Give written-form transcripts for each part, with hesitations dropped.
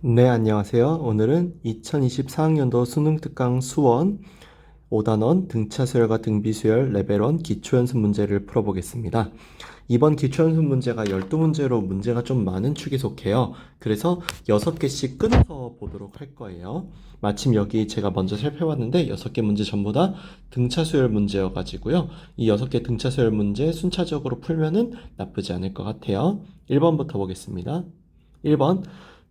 네, 안녕하세요. 오늘은 2024학년도 수능특강 수원 5단원 등차수열과 등비수열 레벨 1 기초연습 문제를 풀어보겠습니다. 이번 기초연습 문제가 12문제로 문제가 좀 많은 축에 속해요. 그래서 6개씩 끊어서 보도록 할 거예요. 마침 여기 제가 먼저 살펴봤는데 6개 문제 전부 다 등차수열 문제여가지고요. 이 6개 등차수열 문제 순차적으로 풀면은 나쁘지 않을 것 같아요. 1번부터 보겠습니다. 1번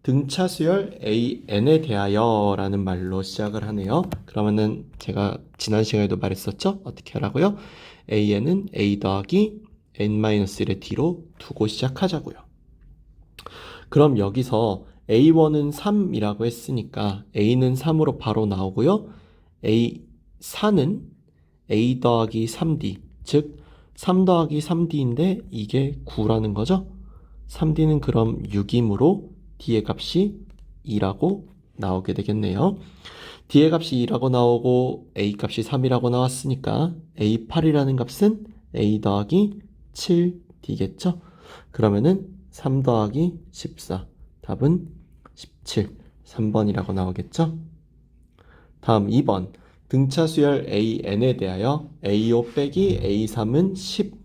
등차 수열 AN에 대하여 라는 말로 시작을 하네요. 그러면은 제가 지난 시간에도 말했었죠? 어떻게 하라고요? AN은 A 더하기 N-1의 D로 두고 시작하자고요. 그럼 여기서 A1은 3이라고 했으니까 A는 3으로 바로 나오고요. A4는 A 더하기 3D, 즉 3 더하기 3D인데 이게 9라는 거죠? 3D는 그럼 6이므로 D의 값이 2라고 나오게 되겠네요. D의 값이 2라고 나오고 A 값이 3이라고 나왔으니까 A8이라는 값은 A 더하기 7D겠죠? 그러면은 3 더하기 14, 답은 17, 3번이라고 나오겠죠? 다음 2번 등차 수열 AN에 대하여 A5 빼기 A3은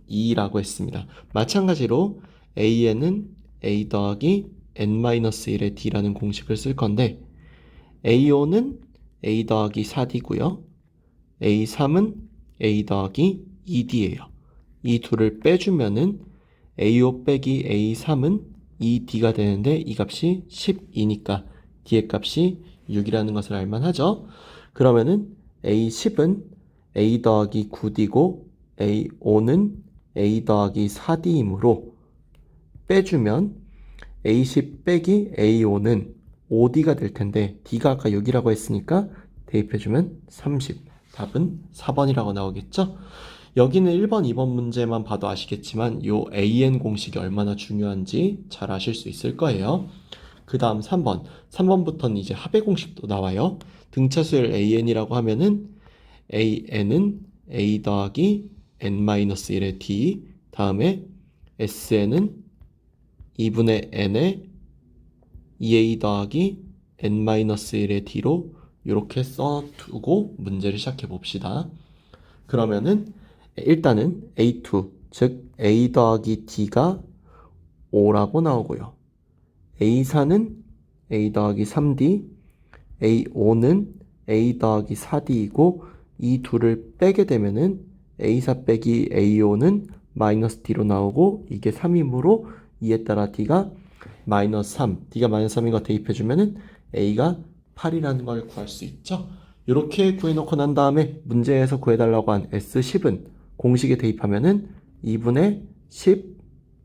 12라고 했습니다. 마찬가지로 AN은 A 더하기 N-1의 D라는 공식을 쓸 건데 A5는 A 더하기 4D고요. A3은 A 더하기 2D예요. 이 둘을 빼주면은 A5 빼기 A3은 2D가 되는데 이 값이 12니까 D의 값이 6이라는 것을 알만하죠. 그러면은 A10은 A 더하기 9D고 A5는 A 더하기 4D이므로 빼주면 A10 빼기 A5는 5D가 될 텐데 D가 아까 6이라고 했으니까 대입해주면 30. 답은 4번이라고 나오겠죠? 여기는 1번, 2번 문제만 봐도 아시겠지만 요 AN 공식이 얼마나 중요한지 잘 아실 수 있을 거예요. 그 다음 3번. 3번부터는 이제 합의 공식도 나와요. 등차수열 AN이라고 하면은 AN은 A 더하기 N-1의 D, 다음에 SN은 2분의 n에 2a 더하기 n-1의 d로 이렇게 써두고 문제를 시작해 봅시다. 그러면은 일단은 a2, 즉 a 더하기 d가 5라고 나오고요. a4는 a 더하기 3d, a5는 a 더하기 4d이고 이 둘을 빼게 되면은 a4 빼기 a5는 마이너스 d로 나오고 이게 3이므로 이에 따라 D가 마이너스 3, D가 마이너스 3인 거 대입해주면은 A가 8이라는 걸 구할 수 있죠. 이렇게 구해놓고 난 다음에 문제에서 구해달라고 한 S10은 공식에 대입하면은 2분의 10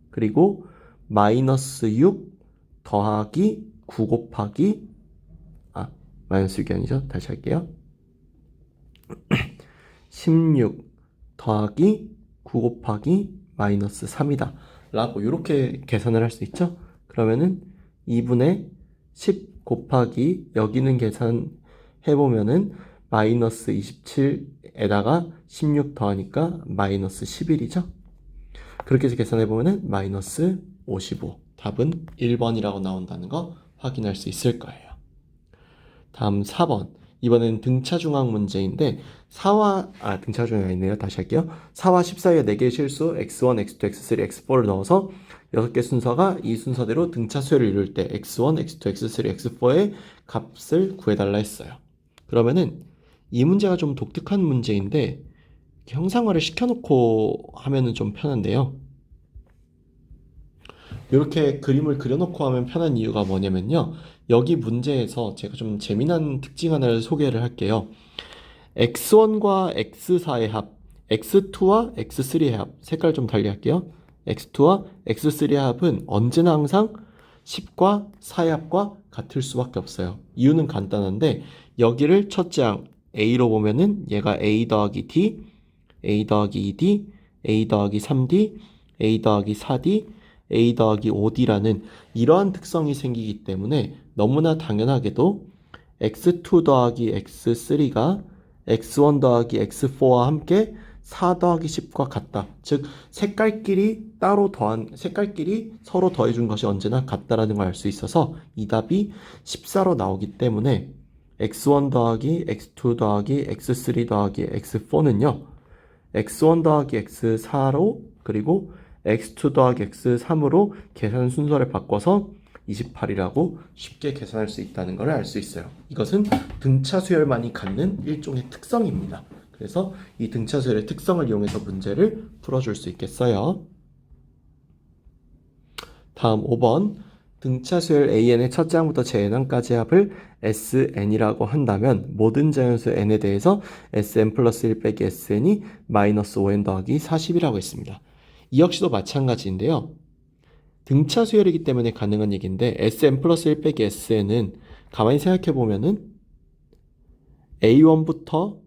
그리고 마이너스 6 더하기 9 곱하기 마이너스 6이 아니죠. 다시 할게요. 16 더하기 9 곱하기 마이너스 3이다. 라고 이렇게 계산을 할 수 있죠. 그러면은 2분의 10 곱하기 여기는 계산해보면은 마이너스 27에다가 16 더하니까 마이너스 11이죠. 그렇게 해서 계산해보면은 마이너스 55. 답은 1번이라고 나온다는 거 확인할 수 있을 거예요. 다음 4번. 이번엔 등차중앙 문제인데 등차중앙이 있네요. 다시 할게요. 4와 10 사이에 4개의 실수 x1, x2, x3, x4를 넣어서 6개 순서가 이 순서대로 등차 수열을 이룰 때 x1, x2, x3, x4의 값을 구해달라 했어요. 그러면은 이 문제가 좀 독특한 문제인데 형상화를 시켜놓고 하면은 좀 편한데요. 이렇게 그림을 그려놓고 하면 편한 이유가 뭐냐면요. 여기 문제에서 제가 좀 재미난 특징 하나를 소개를 할게요. x1과 x4의 합, x2와 x3의 합, 색깔 좀 달리 할게요. x2와 x3의 합은 언제나 항상 10과 4의 합과 같을 수밖에 없어요. 이유는 간단한데 여기를 첫째 항 a로 보면은 얘가 a 더하기 d, a 더하기 2d, a 더하기 3d, a 더하기 4d, a 더하기 5d라는 이러한 특성이 생기기 때문에 너무나 당연하게도 x2 더하기 x3가 x1 더하기 x4와 함께 4 더하기 10과 같다. 즉 색깔끼리 서로 더해준 것이 언제나 같다라는 걸 알 수 있어서 이 답이 14로 나오기 때문에 x1 더하기 x2 더하기 x3 더하기 x4는요. x1 더하기 x4로 그리고 x2 더하기 x3으로 계산 순서를 바꿔서 28이라고 쉽게 계산할 수 있다는 걸 알 수 있어요. 이것은 등차 수열만이 갖는 일종의 특성입니다. 그래서 이 등차 수열의 특성을 이용해서 문제를 풀어줄 수 있겠어요. 다음 5번. 등차 수열 AN의 첫째 항부터 제n항까지 합을 SN이라고 한다면 모든 자연수 N에 대해서 SN 플러스 1 빼기 SN이 마이너스 5N 더하기 40이라고 했습니다. 이 역시도 마찬가지인데요. 등차 수열이기 때문에 가능한 얘기인데 SN 플러스 1 빼기 SN은 가만히 생각해 보면은 A1부터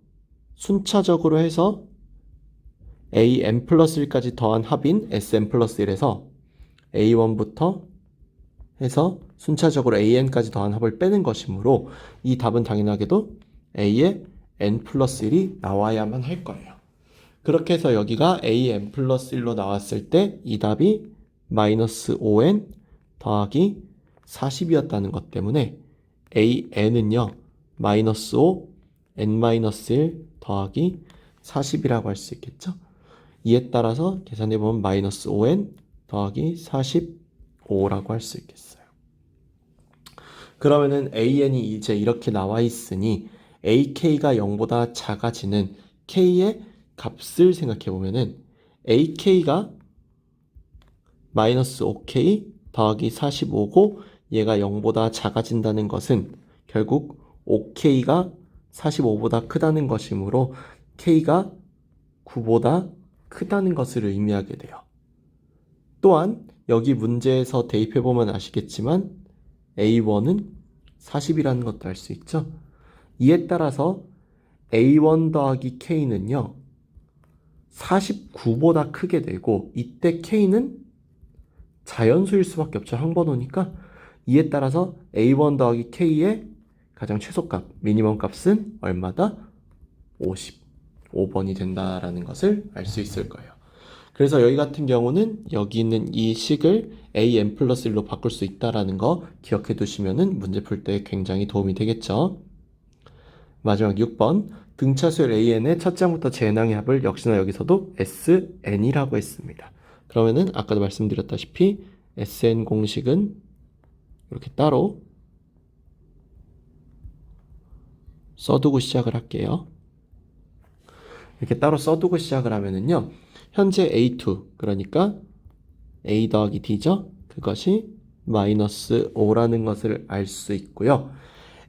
순차적으로 해서 AN 플러스 1까지 더한 합인 SN 플러스 1에서 A1부터 해서 순차적으로 AN까지 더한 합을 빼는 것이므로 이 답은 당연하게도 A의 N 플러스 1이 나와야만 할 거예요. 그렇게 해서 여기가 AN 플러스 1로 나왔을 때 이 답이 마이너스 5N 더하기 40이었다는 것 때문에 AN은요 마이너스 5 N 마이너스 1 더하기 40이라고 할 수 있겠죠. 이에 따라서 계산해보면 마이너스 5N 더하기 45라고 할 수 있겠어요. 그러면은 AN이 이제 이렇게 나와 있으니 AK가 0보다 작아지는 K의 값을 생각해 보면은 AK가 마이너스 5K 더하기 45고 얘가 0보다 작아진다는 것은 결국 5K가 45보다 크다는 것이므로 K가 9보다 크다는 것을 의미하게 돼요. 또한 여기 문제에서 대입해보면 아시겠지만 A1은 40이라는 것도 알 수 있죠. 이에 따라서 A1 더하기 K는요 49보다 크게 되고 이때 K는 자연수일 수밖에 없죠. 항번호니까. 이에 따라서 A1 더하기 K의 가장 최소값, 미니멈 값은 얼마다? 55번이 된다라는 것을 알 수 있을 거예요. 그래서 여기 같은 경우는 여기 있는 이 식을 AN 플러스 1로 바꿀 수 있다라는 거 기억해 두시면은 문제 풀 때 굉장히 도움이 되겠죠. 마지막 6번. 등차 수열 AN의 첫째 항부터 제n항의 합을 역시나 여기서도 SN이라고 했습니다. 그러면은 아까도 말씀드렸다시피 SN 공식은 이렇게 따로 써두고 시작을 할게요. 이렇게 따로 써두고 시작을 하면은요. 현재 A2 그러니까 A 더하기 D죠. 그것이 마이너스 5라는 것을 알 수 있고요.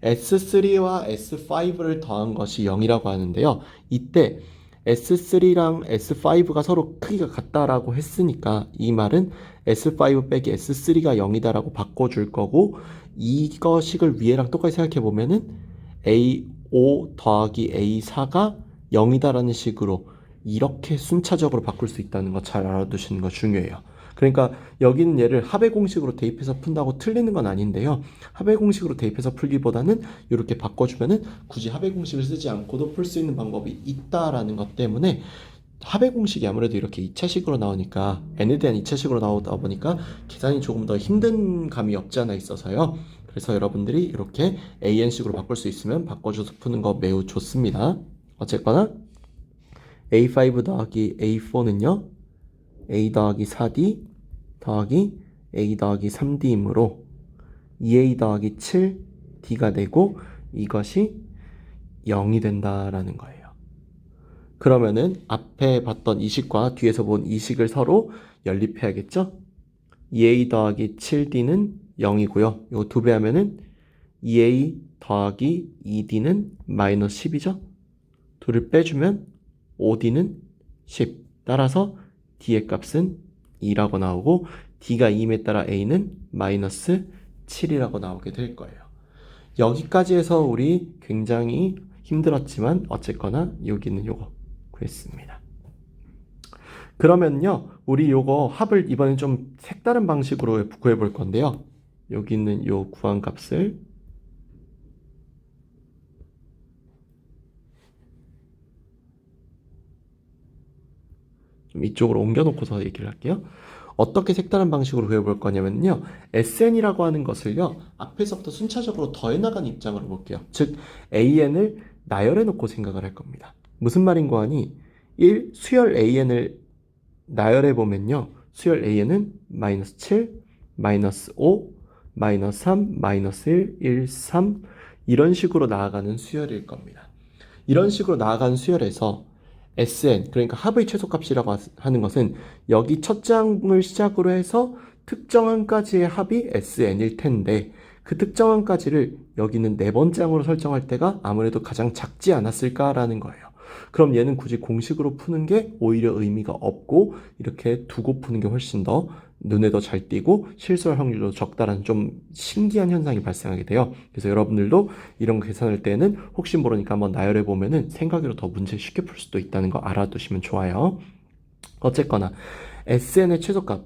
S3와 S5를 더한 것이 0이라고 하는데요. 이때 S3랑 S5가 서로 크기가 같다라고 했으니까 이 말은 S5 빼기 S3가 0이다라고 바꿔줄 거고 이거식을 위에랑 똑같이 생각해 보면은 A5 더하기 A4가 0이다라는 식으로 이렇게 순차적으로 바꿀 수 있다는 거 잘 알아두시는 거 중요해요. 그러니까 여기는 얘를 합의 공식으로 대입해서 푼다고 틀리는 건 아닌데요. 합의 공식으로 대입해서 풀기보다는 이렇게 바꿔주면은 굳이 합의 공식을 쓰지 않고도 풀 수 있는 방법이 있다라는 것 때문에 합의 공식이 아무래도 이렇게 2차식으로 나오니까 n에 대한 2차식으로 나오다 보니까 계산이 조금 더 힘든 감이 없지 않아 있어서요. 그래서 여러분들이 이렇게 an식으로 바꿀 수 있으면 바꿔줘서 푸는 거 매우 좋습니다. 어쨌거나 A5 더하기 A4는요. A 더하기 4D 더하기 A 더하기 3D이므로 2A 더하기 7D가 되고 이것이 0이 된다라는 거예요. 그러면은 앞에 봤던 이 식과 뒤에서 본 이 식을 서로 연립해야겠죠? 2A 더하기 7D는 0이고요. 이거 2배 하면은 2A 더하기 2D는 마이너스 10이죠? 2를 빼주면 5D는 10. 따라서 D의 값은 2라고 나오고 D가 2임에 따라 A는 마이너스 7이라고 나오게 될 거예요. 여기까지 해서 우리 굉장히 힘들었지만 어쨌거나 여기는 요거 구했습니다. 그러면요 우리 요거 합을 이번엔 좀 색다른 방식으로 구해볼 건데요. 여기 있는 요 구한 값을 좀 이쪽으로 옮겨놓고서 얘기를 할게요. 어떻게 색다른 방식으로 구해볼 거냐면요. SN이라고 하는 것을요. 앞에서부터 순차적으로 더해나가는 입장으로 볼게요. 즉 AN을 나열해 놓고 생각을 할 겁니다. 무슨 말인고 하니 1. 수열 AN을 나열해 보면요. 수열 AN은 마이너스 7, 마이너스 5, 마이너스 3, 마이너스 1, 1, 3 이런 식으로 나아가는 수열일 겁니다. 이런 식으로 나아가는 수열에서 SN, 그러니까 합의 최소값이라고 하는 것은 여기 첫 장을 시작으로 해서 특정한까지의 합이 SN일 텐데 그 특정한까지를 여기는 네 번째 항으로 설정할 때가 아무래도 가장 작지 않았을까라는 거예요. 그럼 얘는 굳이 공식으로 푸는 게 오히려 의미가 없고 이렇게 두고 푸는 게 훨씬 더 눈에 더 잘 띄고 실수할 확률도 적다라는 좀 신기한 현상이 발생하게 돼요. 그래서 여러분들도 이런 거 계산할 때는 혹시 모르니까 한번 나열해 보면은 생각으로 더 문제 쉽게 풀 수도 있다는 거 알아두시면 좋아요. 어쨌거나 SN의 최소값,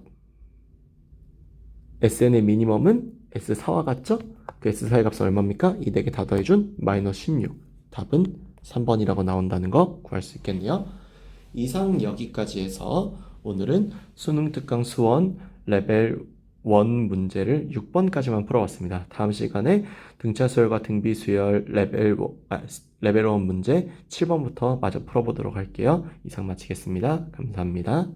SN의 미니멈은 S4와 같죠? 그 S4의 값은 얼마입니까? 이 네 개 다 더해준 마이너스 16. 답은 3번이라고 나온다는 거 구할 수 있겠네요. 이상 여기까지 해서 오늘은 수능 특강 수원 레벨 1 문제를 6번까지만 풀어봤습니다. 다음 시간에 등차 수열과 등비 수열 레벨 1 문제 7번부터 마저 풀어보도록 할게요. 이상 마치겠습니다. 감사합니다.